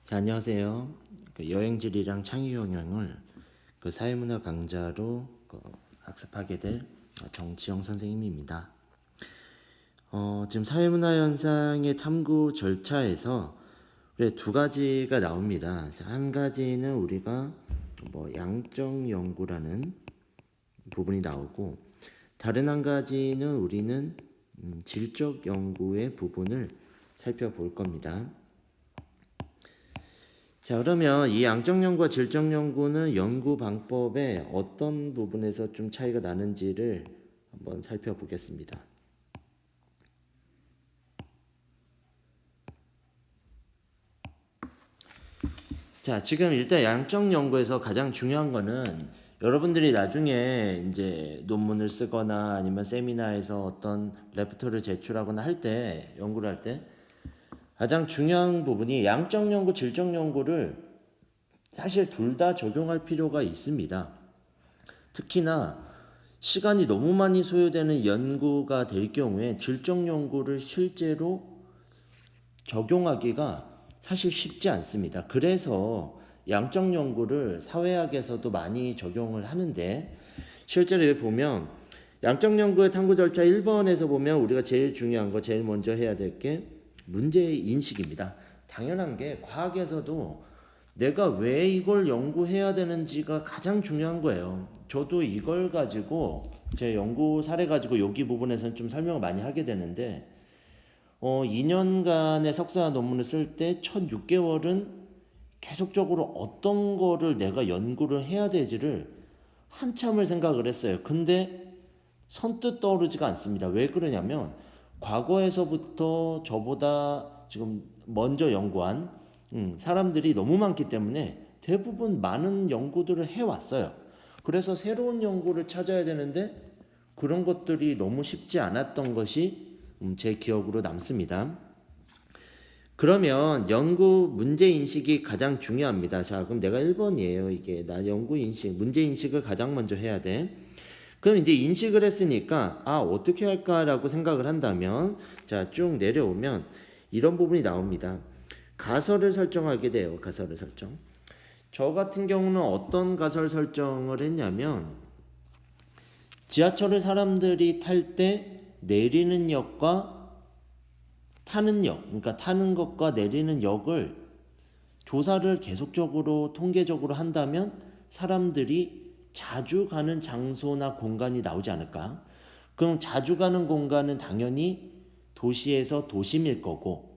자, 안녕하세요. 여행지리랑 창의 영역을 사회문화 강좌로 학습하게 될 정치영 선생님입니다. 지금 사회문화 현상의 탐구 절차에서 두 가지가 나옵니다. 한 가지는 우리가 양적 연구라는 부분이 나오고, 다른 한 가지는 우리는 질적 연구의 부분을 살펴볼 겁니다. 자, 그러면 이 양적 연구와 질적 연구는 연구 방법의 어떤 부분에서 좀 차이가 나는지를 한번 살펴보겠습니다. 자, 지금 일단 양적 연구에서 가장 중요한 거는 여러분들이 나중에 이제 논문을 쓰거나 아니면 세미나에서 어떤 레포트를 제출하거나 할 때, 연구를 할 때 가장 중요한 부분이 양적 연구, 질적 연구를 사실 둘 다 적용할 필요가 있습니다. 특히나 시간이 너무 많이 소요되는 연구가 될 경우에 질적 연구를 실제로 적용하기가 사실 쉽지 않습니다. 그래서 양적 연구를 사회학에서도 많이 적용을 하는데, 실제로 보면 양적 연구의 탐구 절차 1번에서 보면 우리가 제일 중요한 거, 제일 먼저 해야 될 게 문제 인식입니다. 당연한 게 과학에서도 내가 왜 이걸 연구해야 되는지가 가장 중요한 거예요. 저도 이걸 가지고 제 연구 사례 가지고 여기 부분에서는 좀 설명을 많이 하게 되는데, 2년간의 석사 논문을 쓸 때 첫 6개월은 계속적으로 어떤 거를 내가 연구를 해야 되지를 한참을 생각을 했어요. 근데 선뜻 떠오르지가 않습니다. 왜 그러냐면 과거에서부터 저보다 지금 먼저 연구한 사람들이 너무 많기 때문에 대부분 많은 연구들을 해왔어요. 그래서 새로운 연구를 찾아야 되는데 그런 것들이 너무 쉽지 않았던 것이 제 기억으로 남습니다. 그러면 연구 문제 인식이 가장 중요합니다. 자, 그럼 내가 1번이에요. 이게 나 연구 인식, 문제 인식을 가장 먼저 해야 돼. 그럼 이제 인식을 했으니까 어떻게 할까라고 생각을 한다면, 자, 쭉 내려오면 이런 부분이 나옵니다. 가설을 설정하게 돼요. 가설을 설정. 저 같은 경우는 어떤 가설 설정을 했냐면, 지하철을 사람들이 탈 때 내리는 역과 타는 역, 그러니까 타는 것과 내리는 역을 조사를 계속적으로 통계적으로 한다면 사람들이 자주 가는 장소나 공간이 나오지 않을까? 그럼 자주 가는 공간은 당연히 도시에서 도심일 거고,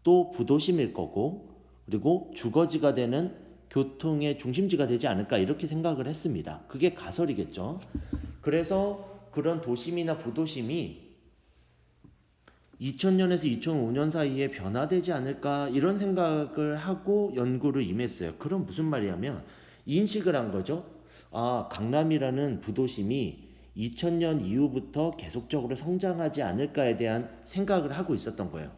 또 부도심일 거고, 그리고 주거지가 되는 교통의 중심지가 되지 않을까, 이렇게 생각을 했습니다. 그게 가설이겠죠. 그래서 그런 도심이나 부도심이 2000년에서 2005년 사이에 변화되지 않을까, 이런 생각을 하고 연구를 임했어요. 그럼 무슨 말이냐면 인식을 한 거죠. 강남이라는 부도심이 2000년 이후부터 계속적으로 성장하지 않을까에 대한 생각을 하고 있었던 거예요.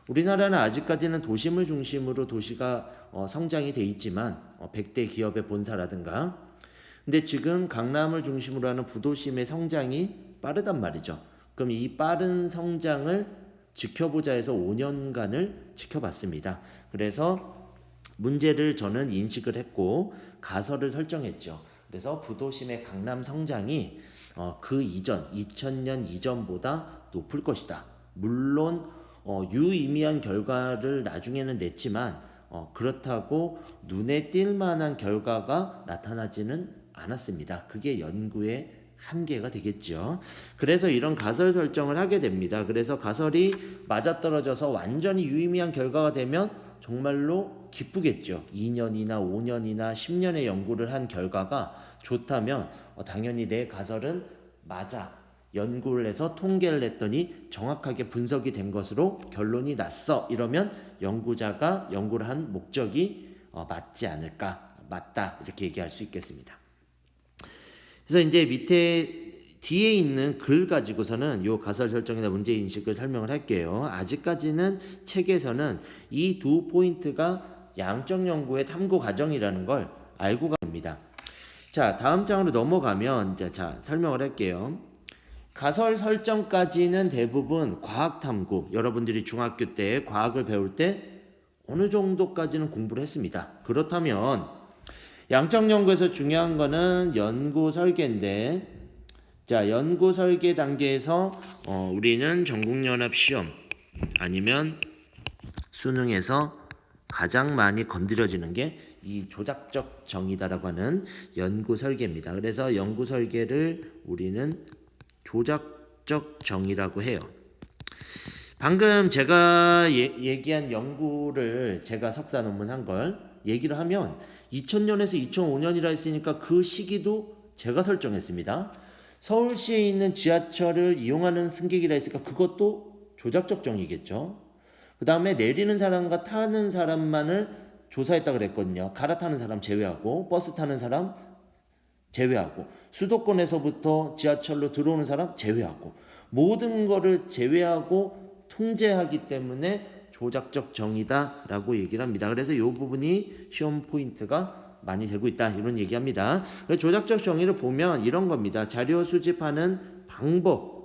우리나라는 아직까지는 도심을 중심으로 도시가 성장이 돼 있지만 100대 기업의 본사라든가, 근데 지금 강남을 중심으로 하는 부도심의 성장이 빠르단 말이죠. 그럼 이 빠른 성장을 지켜보자 해서 5년간을 지켜봤습니다. 그래서 문제를 저는 인식을 했고 가설을 설정했죠. 그래서 부도심의 강남 성장이 그 이전 2000년 이전보다 높을 것이다. 물론 유의미한 결과를 나중에는 냈지만 그렇다고 눈에 띌 만한 결과가 나타나지는 않았습니다. 그게 연구의 한계가 되겠죠. 그래서 이런 가설 설정을 하게 됩니다. 그래서 가설이 맞아떨어져서 완전히 유의미한 결과가 되면 정말로 기쁘겠죠. 2년이나 5년이나 10년의 연구를 한 결과가 좋다면 당연히 내 가설은 맞아. 연구를 해서 통계를 냈더니 정확하게 분석이 된 것으로 결론이 났어. 이러면 연구자가 연구를 한 목적이 맞지 않을까, 맞다, 이렇게 얘기할 수 있겠습니다. 그래서 이제 밑에 뒤에 있는 글 가지고서는 요 가설 설정이나 문제 인식을 설명을 할게요. 아직까지는 책에서는 이 두 포인트가 양적 연구의 탐구 과정이라는 걸 알고 갑니다. 자, 다음 장으로 넘어가면 자, 설명을 할게요. 가설 설정까지는 대부분 과학 탐구, 여러분들이 중학교 때 과학을 배울 때 어느 정도까지는 공부를 했습니다. 그렇다면 양적 연구에서 중요한 거는 연구 설계인데, 자, 연구 설계 단계에서 우리는 전국연합 시험 아니면 수능에서 가장 많이 건드려지는 게 이 조작적 정의다라고 하는 연구 설계입니다. 그래서 연구 설계를 우리는 조작적 정의라고 해요. 방금 제가 얘기한 연구를 제가 석사 논문 한 걸 얘기를 하면 2000년에서 2005년이라 했으니까 그 시기도 제가 설정했습니다. 서울시에 있는 지하철을 이용하는 승객이라 했으니까 그것도 조작적 정의겠죠. 그 다음에 내리는 사람과 타는 사람만을 조사했다 그랬거든요. 갈아타는 사람 제외하고 버스 타는 사람 제외하고 수도권에서부터 지하철로 들어오는 사람 제외하고 모든 거를 제외하고 통제하기 때문에 조작적 정의다라고 얘기를 합니다. 그래서 이 부분이 시험 포인트가 많이 되고 있다 이런 얘기합니다. 조작적 정의를 보면 이런 겁니다. 자료 수집하는 방법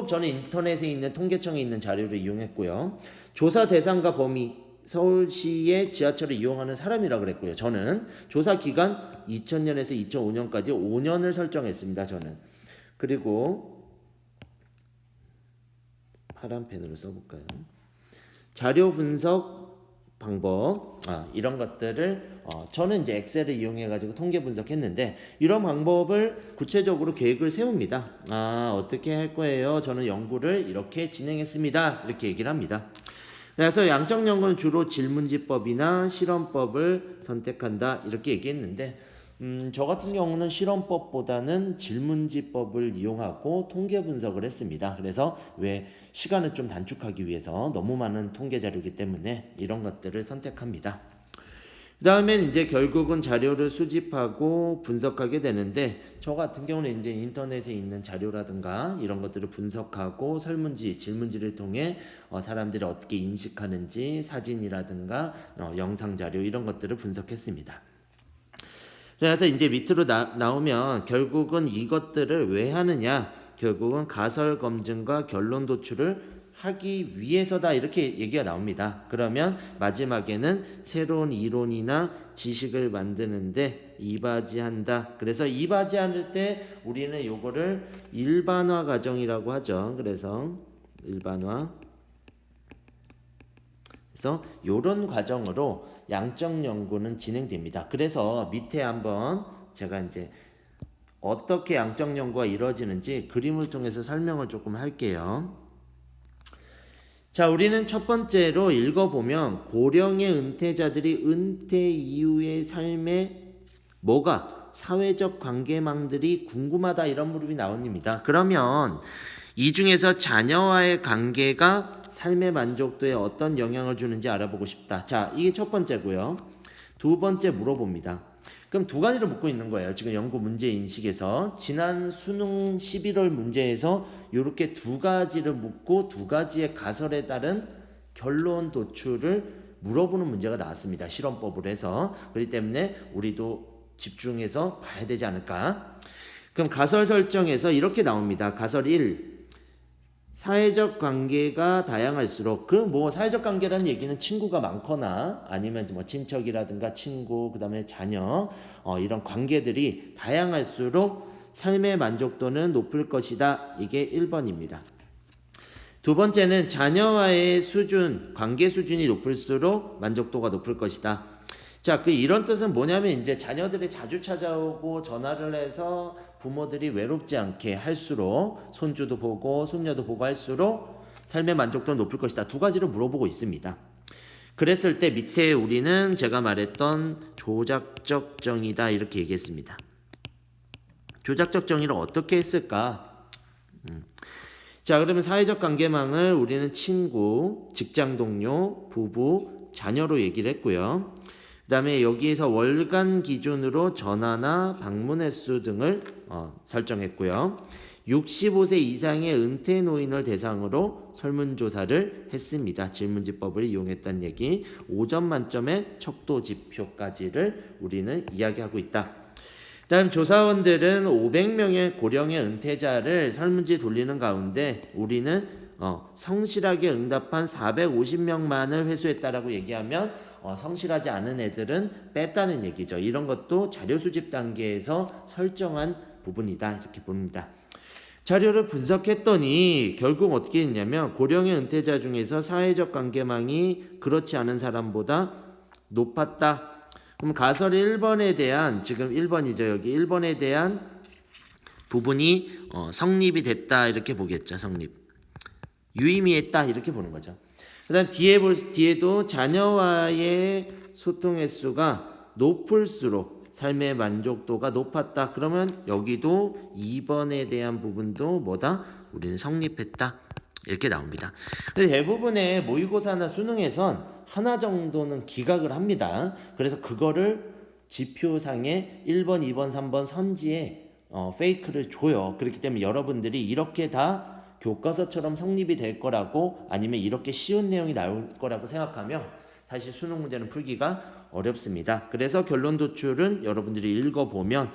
저는 인터넷에 있는 통계청에 있는 자료를 이용했고요. 조사 대상과 범위 서울시의 지하철을 이용하는 사람이라 그랬고요. 저는 조사 기간 2000년에서 2005년까지 5년을 설정했습니다. 저는. 그리고 파란 펜으로 써볼까요? 자료 분석 방법 이런 것들을 저는 이제 엑셀을 이용해 가지고 통계 분석했는데 이런 방법을 구체적으로 계획을 세웁니다. 어떻게 할 거예요? 저는 연구를 이렇게 진행했습니다. 이렇게 얘기를 합니다. 그래서 양적 연구는 주로 질문지법이나 실험법을 선택한다 이렇게 얘기했는데 저 같은 경우는 실험법보다는 질문지법을 이용하고 통계 분석을 했습니다. 그래서 왜 시간을 좀 단축하기 위해서 너무 많은 통계 자료이기 때문에 이런 것들을 선택합니다. 그 다음엔 이제 결국은 자료를 수집하고 분석하게 되는데 저 같은 경우는 이제 인터넷에 있는 자료라든가 이런 것들을 분석하고 설문지, 질문지를 통해 사람들이 어떻게 인식하는지 사진이라든가 영상 자료 이런 것들을 분석했습니다. 그래서 이제 밑으로 나오면 결국은 이것들을 왜 하느냐? 결국은 가설 검증과 결론 도출을 하기 위해서다 이렇게 얘기가 나옵니다. 그러면 마지막에는 새로운 이론이나 지식을 만드는데 이바지한다. 그래서 이바지할 때 우리는 요거를 일반화 과정이라고 하죠. 그래서 일반화. 그래서 요런 과정으로 양적 연구는 진행됩니다. 그래서 밑에 한번 제가 이제 어떻게 양적 연구가 이루어지는지 그림을 통해서 설명을 조금 할게요. 자, 우리는 첫 번째로 읽어보면 고령의 은퇴자들이 은퇴 이후의 삶에 뭐가 사회적 관계망들이 궁금하다 이런 물음이 나옵니다. 그러면 이 중에서 자녀와의 관계가 삶의 만족도에 어떤 영향을 주는지 알아보고 싶다. 자, 이게 첫 번째고요. 두 번째 물어봅니다. 그럼 두 가지를 묻고 있는 거예요. 지금 연구 문제 인식에서 지난 수능 11월 문제에서 이렇게 두 가지를 묻고 두 가지의 가설에 따른 결론 도출을 물어보는 문제가 나왔습니다. 실험법으로 해서. 그렇기 때문에 우리도 집중해서 봐야 되지 않을까. 그럼 가설 설정에서 이렇게 나옵니다. 가설 1. 사회적 관계가 다양할수록 사회적 관계라는 얘기는 친구가 많거나 아니면 뭐 친척이라든가 친구 그다음에 자녀 이런 관계들이 다양할수록 삶의 만족도는 높을 것이다. 이게 1번입니다. 두 번째는 자녀와의 관계 수준이 높을수록 만족도가 높을 것이다. 자, 이런 뜻은 뭐냐면 이제 자녀들이 자주 찾아오고 전화를 해서 부모들이 외롭지 않게 할수록 손주도 보고 손녀도 보고 할수록 삶의 만족도는 높을 것이다. 두 가지를 물어보고 있습니다. 그랬을 때 밑에 우리는 제가 말했던 조작적 정의다 이렇게 얘기했습니다. 조작적 정의를 어떻게 했을까? 자, 그러면 사회적 관계망을 우리는 친구, 직장 동료, 부부, 자녀로 얘기를 했고요. 그 다음에 여기에서 월간 기준으로 전화나 방문 횟수 등을 설정했고요. 65세 이상의 은퇴 노인을 대상으로 설문조사를 했습니다. 질문지법을 이용했다는 얘기. 5점 만점의 척도 지표까지를 우리는 이야기하고 있다. 다음 조사원들은 500명의 고령의 은퇴자를 설문지 돌리는 가운데 우리는 성실하게 응답한 450명만을 회수했다라고 얘기하면 성실하지 않은 애들은 뺐다는 얘기죠. 이런 것도 자료 수집 단계에서 설정한 부분이다 이렇게 봅니다. 자료를 분석했더니 결국 어떻게 했냐면 고령의 은퇴자 중에서 사회적 관계망이 그렇지 않은 사람보다 높았다. 그럼 가설 1번에 대한 지금 1번이죠. 여기 1번에 대한 부분이 성립이 됐다 이렇게 보겠죠. 성립. 유의미했다 이렇게 보는 거죠. 그다음 뒤에도 자녀와의 소통 횟수가 높을수록 삶의 만족도가 높았다. 그러면 여기도 2번에 대한 부분도 뭐다? 우리는 성립했다. 이렇게 나옵니다. 근데 대부분의 모의고사나 수능에선 하나 정도는 기각을 합니다. 그래서 그거를 지표상에 1번, 2번, 3번 선지에 페이크를 줘요. 그렇기 때문에 여러분들이 이렇게 다 교과서처럼 성립이 될 거라고 아니면 이렇게 쉬운 내용이 나올 거라고 생각하면 사실 수능 문제는 풀기가 어렵습니다. 그래서 결론 도출은 여러분들이 읽어보면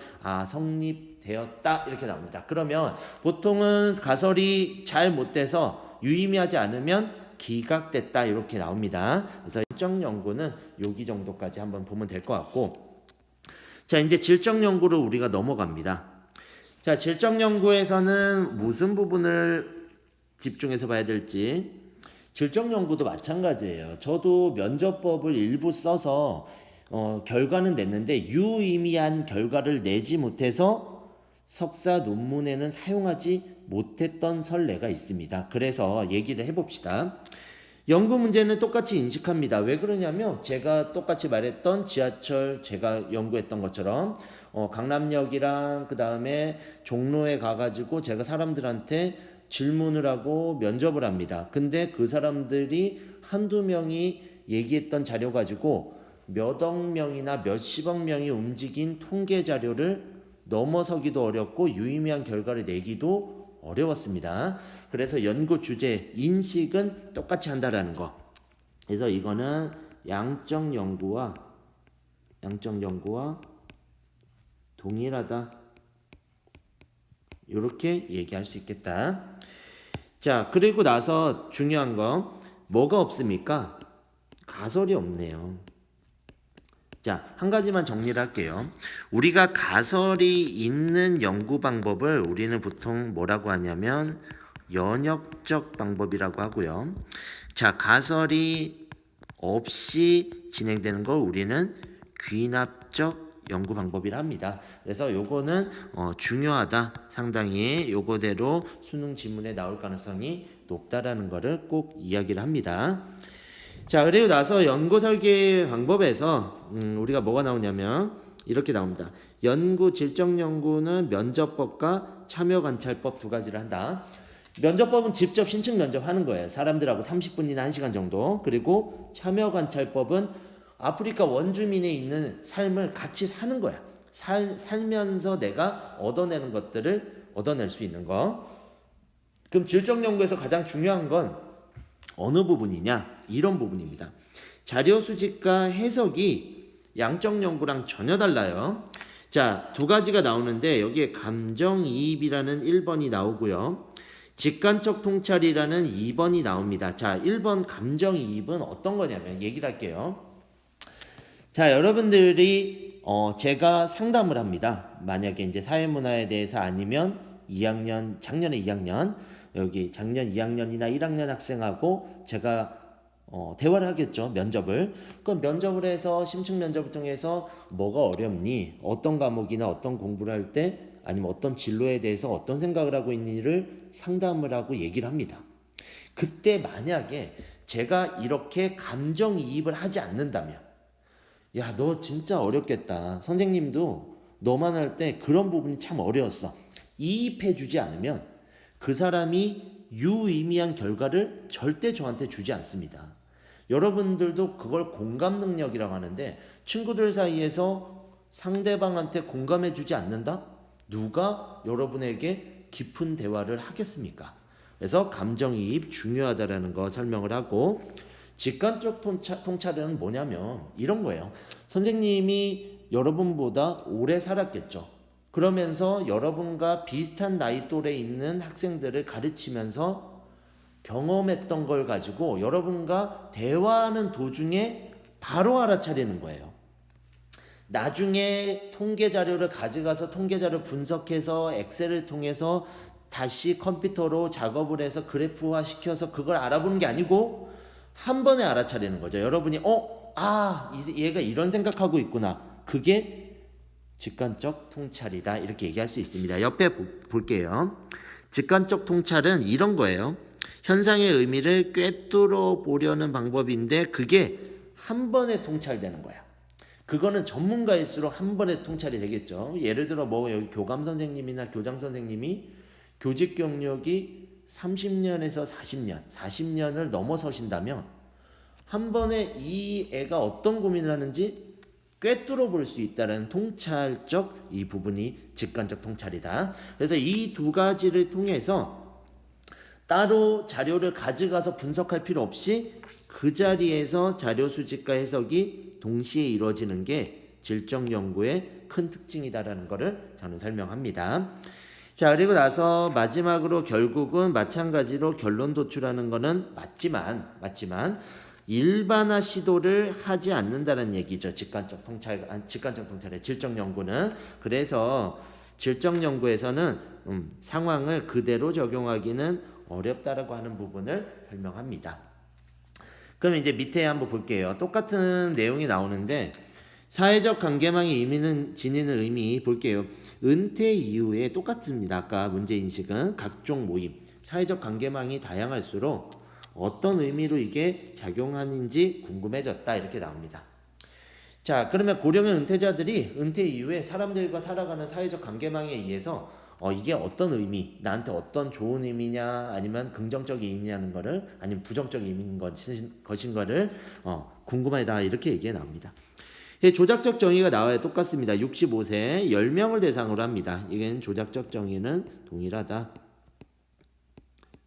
성립되었다 이렇게 나옵니다. 그러면 보통은 가설이 잘 못 돼서 유의미하지 않으면 기각됐다 이렇게 나옵니다. 그래서 질적 연구는 여기 정도까지 한번 보면 될 것 같고, 자 이제 질적 연구로 우리가 넘어갑니다. 자 질적 연구에서는 무슨 부분을 집중해서 봐야 될지. 질적 연구도 마찬가지예요. 저도 면접법을 일부 써서 결과는 냈는데 유의미한 결과를 내지 못해서 석사 논문에는 사용하지 못했던 선례가 있습니다. 그래서 얘기를 해봅시다. 연구 문제는 똑같이 인식합니다. 왜 그러냐면 제가 똑같이 말했던 지하철 제가 연구했던 것처럼 강남역이랑 그 다음에 종로에 가가지고 제가 사람들한테 질문을 하고 면접을 합니다. 근데 그 사람들이 한두 명이 얘기했던 자료 가지고 몇억 명이나 몇십억 명이 움직인 통계 자료를 넘어서기도 어렵고 유의미한 결과를 내기도 어려웠습니다. 그래서 연구 주제, 인식은 똑같이 한다라는 거. 그래서 이거는 양적 연구와 동일하다. 이렇게 얘기할 수 있겠다. 자, 그리고 나서 중요한 거 뭐가 없습니까? 가설이 없네요. 자, 한 가지만 정리를 할게요. 우리가 가설이 있는 연구 방법을 우리는 보통 뭐라고 하냐면 연역적 방법이라고 하고요. 자, 가설이 없이 진행되는 걸 우리는 귀납적 연구 방법이라 합니다. 그래서 요거는 중요하다. 상당히 요거대로 수능 지문에 나올 가능성이 높다라는 거를 꼭 이야기를 합니다. 자, 그리고 나서 연구 설계 방법에서 우리가 뭐가 나오냐면 이렇게 나옵니다. 연구 질적 연구는 면접법과 참여 관찰법 두 가지를 한다. 면접법은 직접 신청 면접하는 거예요. 사람들하고 30분이나 1시간 정도. 그리고 참여 관찰법은 아프리카 원주민에 있는 삶을 같이 사는 거야. 살면서 내가 얻어내는 것들을 얻어낼 수 있는 거. 그럼 질적 연구에서 가장 중요한 건 어느 부분이냐? 이런 부분입니다. 자료 수집과 해석이 양적 연구랑 전혀 달라요. 자, 두 가지가 나오는데 여기에 감정이입이라는 1번이 나오고요. 직관적 통찰이라는 2번이 나옵니다. 자, 1번 감정이입은 어떤 거냐면 얘기를 할게요. 자, 여러분들이 제가 상담을 합니다. 만약에 이제 사회문화에 대해서 아니면 2학년, 작년에 2학년, 여기 작년 2학년이나 1학년 학생하고 제가 대화를 하겠죠. 면접을. 그럼 면접을 해서 심층 면접을 통해서 뭐가 어렵니? 어떤 과목이나 어떤 공부를 할 때 아니면 어떤 진로에 대해서 어떤 생각을 하고 있니를 상담을 하고 얘기를 합니다. 그때 만약에 제가 이렇게 감정이입을 하지 않는다면 야, 너 진짜 어렵겠다. 선생님도 너만 할 때 그런 부분이 참 어려웠어. 이입해 주지 않으면 그 사람이 유의미한 결과를 절대 저한테 주지 않습니다. 여러분들도 그걸 공감 능력이라고 하는데 친구들 사이에서 상대방한테 공감해 주지 않는다? 누가 여러분에게 깊은 대화를 하겠습니까? 그래서 감정이입 중요하다라는 거 설명을 하고, 직관적 통찰은 뭐냐면 이런 거예요. 선생님이 여러분보다 오래 살았겠죠. 그러면서 여러분과 비슷한 나이 또래에 있는 학생들을 가르치면서 경험했던 걸 가지고 여러분과 대화하는 도중에 바로 알아차리는 거예요. 나중에 통계 자료를 가져가서 통계 자료 분석해서 엑셀을 통해서 다시 컴퓨터로 작업을 해서 그래프화 시켜서 그걸 알아보는 게 아니고 한 번에 알아차리는 거죠. 여러분이 얘가 이런 생각하고 있구나. 그게 직관적 통찰이다. 이렇게 얘기할 수 있습니다. 옆에 볼게요. 직관적 통찰은 이런 거예요. 현상의 의미를 꿰뚫어 보려는 방법인데 그게 한 번에 통찰되는 거야. 그거는 전문가일수록 한 번에 통찰이 되겠죠. 예를 들어 여기 교감 선생님이나 교장 선생님이 교직 경력이 30년에서 40년을 넘어서신다면 한 번에 이 애가 어떤 고민을 하는지 꿰뚫어 볼 수 있다는 통찰적 이 부분이 직관적 통찰이다. 그래서 이 두 가지를 통해서 따로 자료를 가져가서 분석할 필요 없이 그 자리에서 자료 수집과 해석이 동시에 이루어지는 게 질적 연구의 큰 특징이다라는 것을 저는 설명합니다. 자, 그리고 나서 마지막으로 결국은 마찬가지로 결론 도출하는 거는 맞지만 일반화 시도를 하지 않는다는 얘기죠. 직관적 통찰의 질적 연구는. 그래서 질적 연구에서는 상황을 그대로 적용하기는 어렵다라고 하는 부분을 설명합니다. 그럼 이제 밑에 한번 볼게요. 똑같은 내용이 나오는데 사회적 관계망이 지니는 의미 볼게요. 은퇴 이후에 똑같습니다. 아까 문제인식은 각종 모임, 사회적 관계망이 다양할수록 어떤 의미로 이게 작용하는지 궁금해졌다 이렇게 나옵니다. 자, 그러면 고령의 은퇴자들이 은퇴 이후에 사람들과 살아가는 사회적 관계망에 의해서 이게 어떤 의미, 나한테 어떤 좋은 의미냐 아니면 긍정적 의미냐는 거를 아니면 부정적 의미인 것인가를 궁금하다 이렇게 얘기가 나옵니다. 조작적 정의가 나와요. 똑같습니다. 65세 10명을 대상으로 합니다. 이게 조작적 정의는 동일하다.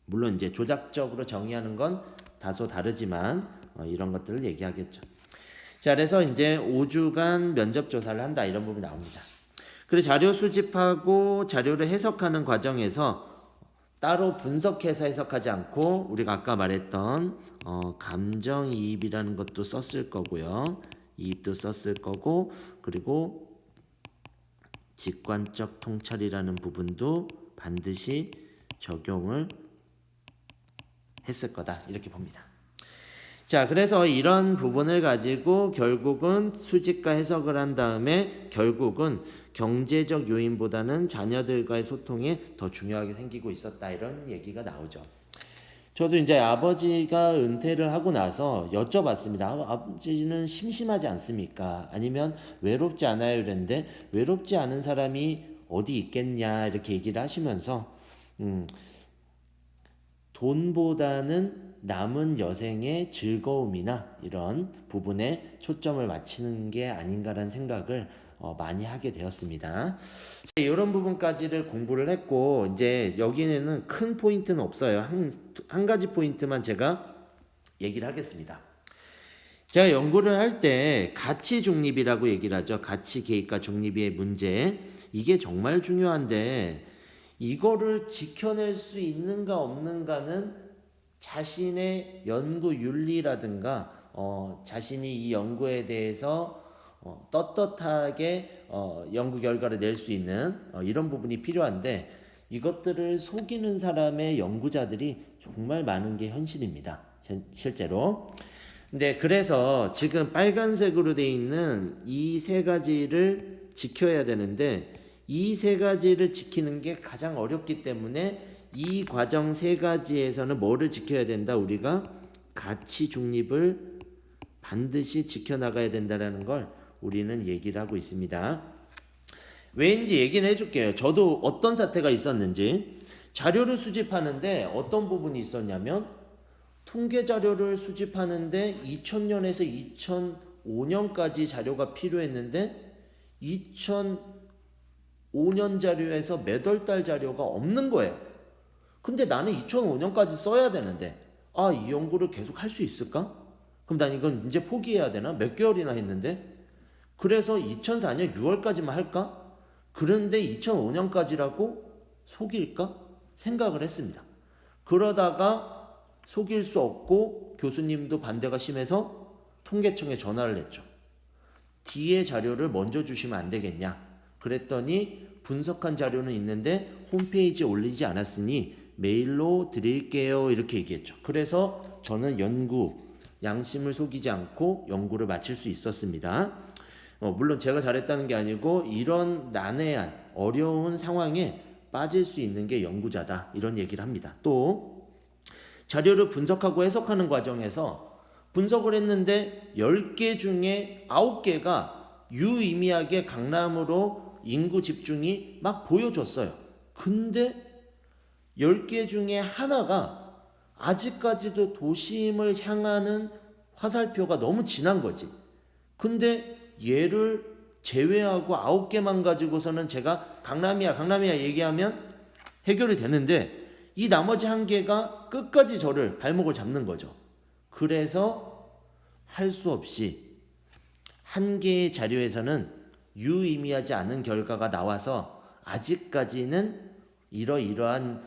물론 이제 조작적으로 정의하는 건 다소 다르지만 이런 것들을 얘기하겠죠. 자, 그래서 이제 5주간 면접 조사를 한다 이런 부분이 나옵니다. 그리고 자료 수집하고 자료를 해석하는 과정에서 따로 분석해서 해석하지 않고 우리가 아까 말했던 감정이입이라는 것도 썼을 거고요. 이입도 썼을 거고 그리고 직관적 통찰이라는 부분도 반드시 적용을 했을 거다 이렇게 봅니다. 자, 그래서 이런 부분을 가지고 결국은 수집과 해석을 한 다음에 결국은 경제적 요인보다는 자녀들과의 소통에 더 중요하게 생기고 있었다 이런 얘기가 나오죠. 저도 이제 아버지가 은퇴를 하고 나서 여쭤봤습니다. 아버지는 심심하지 않습니까? 아니면 외롭지 않아요? 이랬는데 외롭지 않은 사람이 어디 있겠냐 이렇게 얘기를 하시면서 돈보다는 남은 여생의 즐거움이나 이런 부분에 초점을 맞추는 게 아닌가라는 생각을 많이 하게 되었습니다. 이런 부분까지를 공부를 했고 이제 여기는 큰 포인트는 없어요. 한 가지 포인트만 제가 얘기를 하겠습니다. 제가 연구를 할 때 가치 중립이라고 얘기를 하죠. 가치 개입과 중립의 문제. 이게 정말 중요한데 이거를 지켜낼 수 있는가 없는가는 자신의 연구 윤리라든가 자신이 이 연구에 대해서 떳떳하게 연구 결과를 낼 수 있는 이런 부분이 필요한데 이것들을 속이는 사람의 연구자들이 정말 많은 게 현실입니다. 실제로. 근데 그래서 지금 빨간색으로 되어 있는 이 세 가지를 지켜야 되는데 이 세 가지를 지키는 게 가장 어렵기 때문에 이 과정 세 가지에서는 뭐를 지켜야 된다? 우리가 가치 중립을 반드시 지켜나가야 된다는 걸 우리는 얘기를 하고 있습니다. 왜인지 얘기는 해줄게요. 저도 어떤 사태가 있었는지. 자료를 수집하는데 어떤 부분이 있었냐면 통계 자료를 수집하는데 2000년에서 2005년까지 자료가 필요했는데 2005년 자료에서 몇 월 달 자료가 없는 거예요. 근데 나는 2005년까지 써야 되는데 이 연구를 계속 할 수 있을까? 그럼 난 이건 이제 포기해야 되나? 몇 개월이나 했는데 그래서 2004년 6월까지만 할까? 그런데 2005년까지라고 속일까? 생각을 했습니다. 그러다가 속일 수 없고 교수님도 반대가 심해서 통계청에 전화를 했죠. 뒤에 자료를 먼저 주시면 안 되겠냐. 그랬더니 분석한 자료는 있는데 홈페이지에 올리지 않았으니 메일로 드릴게요. 이렇게 얘기했죠. 그래서 저는 양심을 속이지 않고 연구를 마칠 수 있었습니다. 물론 제가 잘했다는 게 아니고 이런 난해한 어려운 상황에 빠질 수 있는 게 연구자다. 이런 얘기를 합니다. 또 자료를 분석하고 해석하는 과정에서 분석을 했는데 10개 중에 9개가 유의미하게 강남으로 인구 집중이 막 보여줬어요. 근데 10개 중에 하나가 아직까지도 도심을 향하는 화살표가 너무 진한 거지. 근데 얘를 제외하고 9개만 가지고서는 제가 강남이야 얘기하면 해결이 되는데 이 나머지 1개가 끝까지 저를 발목을 잡는 거죠. 그래서 할 수 없이 1개의 자료에서는 유의미하지 않은 결과가 나와서 아직까지는 이러이러한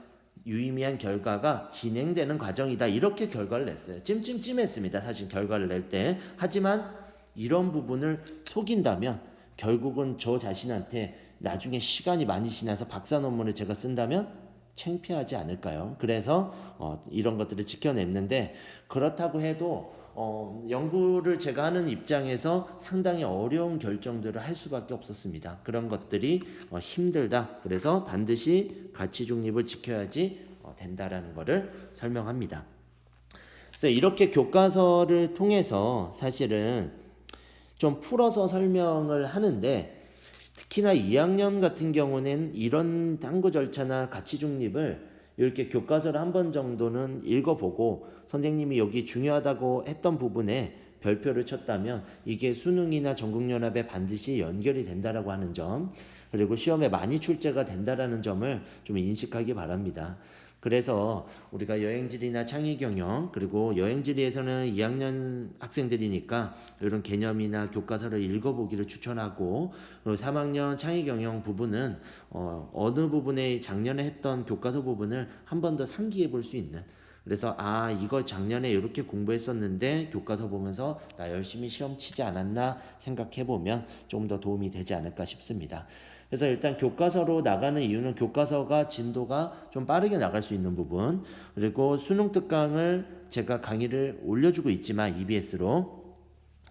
유의미한 결과가 진행되는 과정이다. 이렇게 결과를 냈어요. 찜찜찜했습니다. 사실 결과를 낼 때. 하지만 이런 부분을 속인다면 결국은 저 자신한테 나중에 시간이 많이 지나서 박사 논문을 제가 쓴다면 창피하지 않을까요? 그래서 이런 것들을 지켜냈는데 그렇다고 해도 연구를 제가 하는 입장에서 상당히 어려운 결정들을 할 수밖에 없었습니다. 그런 것들이 힘들다. 그래서 반드시 가치 중립을 지켜야지 된다라는 것을 설명합니다. 그래서 이렇게 교과서를 통해서 사실은 좀 풀어서 설명을 하는데 특히나 2학년 같은 경우는 이런 탐구 절차나 가치 중립을 이렇게 교과서를 한 번 정도는 읽어보고 선생님이 여기 중요하다고 했던 부분에 별표를 쳤다면 이게 수능이나 전국연합에 반드시 연결이 된다라고 하는 점, 그리고 시험에 많이 출제가 된다라는 점을 좀 인식하기 바랍니다. 그래서 우리가 여행지리나 창의경영, 그리고 여행지리에서는 2학년 학생들이니까 이런 개념이나 교과서를 읽어보기를 추천하고, 그리고 3학년 창의경영 부분은 어느 부분에 작년에 했던 교과서 부분을 한 번 더 상기해 볼 수 있는, 그래서 이거 작년에 이렇게 공부했었는데 교과서 보면서 나 열심히 시험 치지 않았나 생각해보면 좀 더 도움이 되지 않을까 싶습니다. 그래서 일단 교과서로 나가는 이유는 교과서가 진도가 좀 빠르게 나갈 수 있는 부분, 그리고 수능 특강을 제가 강의를 올려주고 있지만 EBS로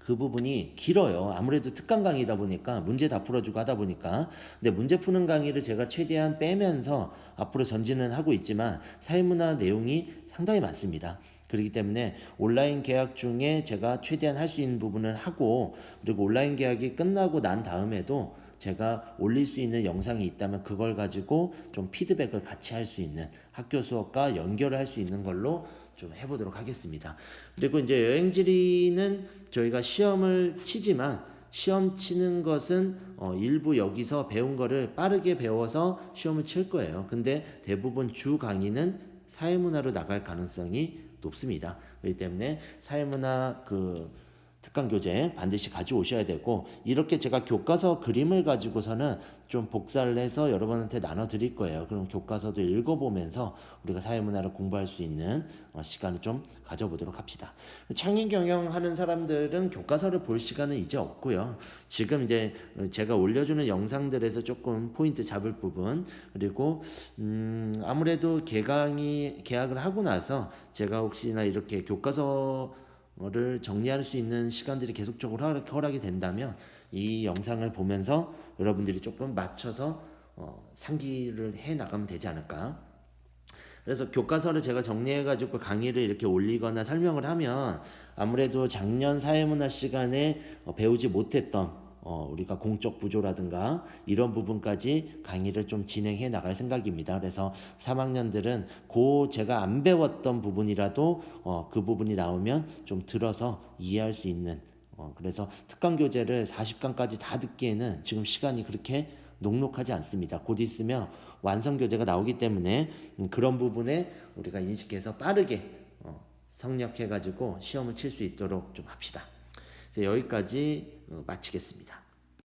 그 부분이 길어요. 아무래도 특강 강의다 보니까 문제 다 풀어주고 하다 보니까. 근데 문제 푸는 강의를 제가 최대한 빼면서 앞으로 전진은 하고 있지만 사회문화 내용이 상당히 많습니다. 그렇기 때문에 온라인 계약 중에 제가 최대한 할 수 있는 부분을 하고, 그리고 온라인 계약이 끝나고 난 다음에도 제가 올릴 수 있는 영상이 있다면 그걸 가지고 좀 피드백을 같이 할 수 있는, 학교 수업과 연결을 할 수 있는 걸로 좀 해보도록 하겠습니다. 그리고 이제 여행지리는 저희가 시험을 치지만 시험 치는 것은 일부 여기서 배운 거를 빠르게 배워서 시험을 칠 거예요. 근데 대부분 주 강의는 사회문화로 나갈 가능성이 높습니다. 그렇기 때문에 사회문화 특강 교재 반드시 가져오셔야 되고, 이렇게 제가 교과서 그림을 가지고서는 좀 복사를 해서 여러분한테 나눠 드릴 거예요. 그럼 교과서도 읽어보면서 우리가 사회문화를 공부할 수 있는 시간을 좀 가져보도록 합시다. 창의경영 하는 사람들은 교과서를 볼 시간은 이제 없고요. 지금 이제 제가 올려주는 영상들에서 조금 포인트 잡을 부분, 그리고 아무래도 계약을 하고 나서 제가 혹시나 이렇게 교과서를 정리할 수 있는 시간들이 계속적으로 허락이 된다면 이 영상을 보면서 여러분들이 조금 맞춰서 상기를 해 나가면 되지 않을까. 그래서 교과서를 제가 정리해가지고 강의를 이렇게 올리거나 설명을 하면 아무래도 작년 사회문화 시간에 배우지 못했던 우리가 공적 구조라든가 이런 부분까지 강의를 좀 진행해 나갈 생각입니다. 그래서 3학년들은 제가 안 배웠던 부분이라도 그 부분이 나오면 좀 들어서 이해할 수 있는, 그래서 특강 교재를 40강까지 다 듣기에는 지금 시간이 그렇게 녹록하지 않습니다. 곧 있으면 완성 교재가 나오기 때문에 그런 부분에 우리가 인식해서 빠르게 성역해가지고 시험을 칠 수 있도록 좀 합시다. 여기까지 마치겠습니다.